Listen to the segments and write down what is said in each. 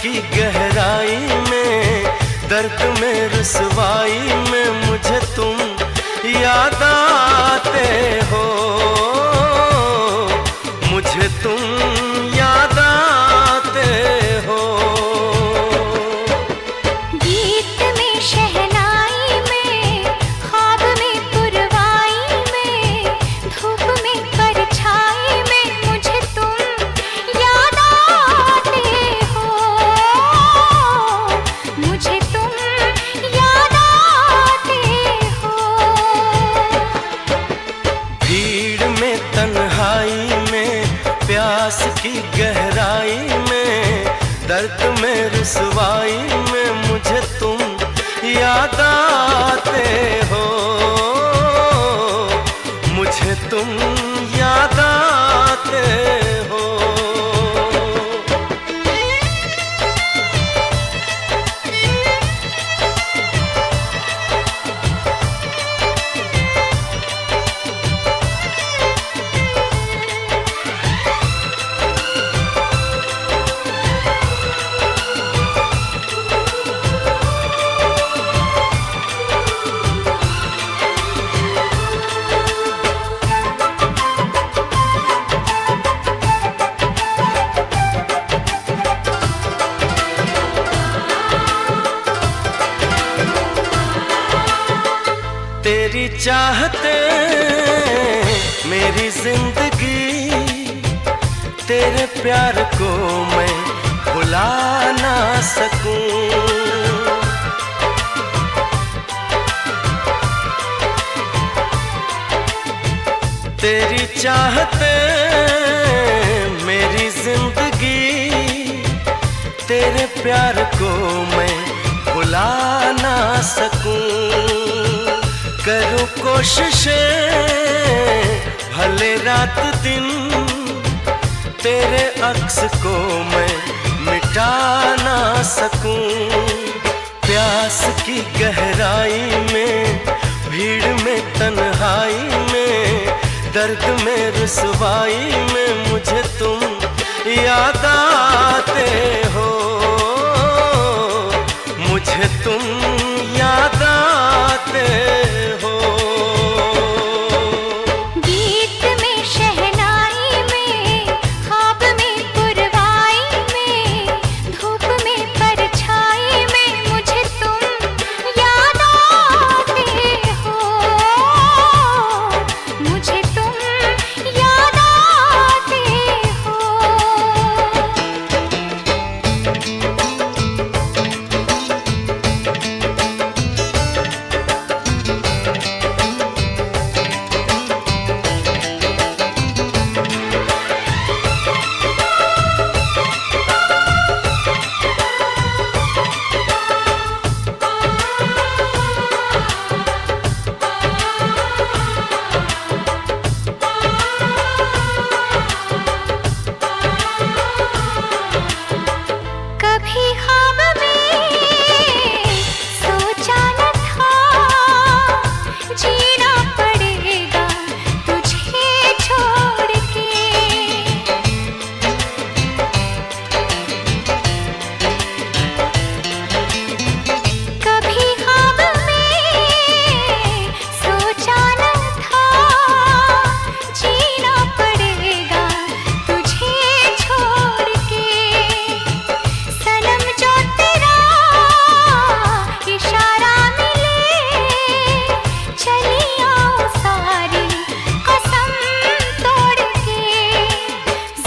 की गहराई में, दर्द में रुसवाई में मुझे तुम याद आते हो, मुझे तुम याद आते हो। गीत में शहनाई में, ख्वाब में पुरवाई में, धूप में परछाई में मुझे तुम याद आते हो, मुझे तुम याद आते हो। भीड़ में तन्हाई में, प्यास की गहराई में, दर्द में रुसवाई में मुझे तुम याद आते हो, मुझे तुम याद आते हो। तेरी चाहते मेरी जिंदगी, तेरे प्यार को मैं भुला ना सकूं। तेरी चाहते मेरी जिंदगी, तेरे प्यार को मैं भुला ना सकूं। करूं कोशिशें भले रात दिन, तेरे अक्स को मैं मिटा ना सकूं। प्यास की गहराई में, भीड़ में तन्हाई में, दर्द में रुसवाई में मुझे तुम याद आते हो, मुझे तुम याद आते हो। गीत में शहनाई में, ख्वाब में पुरवाई में, धूप में परछाई में मुझे तुम याद आते हो, मुझे तुम याद आते हो। कभी ख्वाब में सोचा न था, जीना पड़ेगा तुझे छोड़ के। कभी ख्वाब में सोचा न था, जीना पड़ेगा तुझे छोड़ के। सनम जो तेरा इशारा मिले, चली आओ सारी कसम तोड़ के।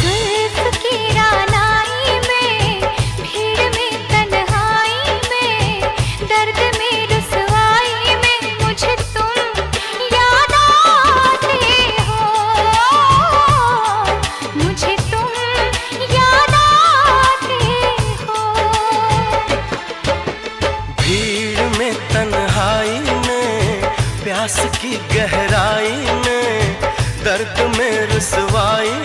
जुल्फ की रानाई में, भीड़ में तन्हाई में, दर्द में रुसवाई में मुझे तुम याद आते हो, मुझे तुम याद आते हो। भीड़ में तन्हाई में, प्यास की गहराई में, दर्द में रुसवाई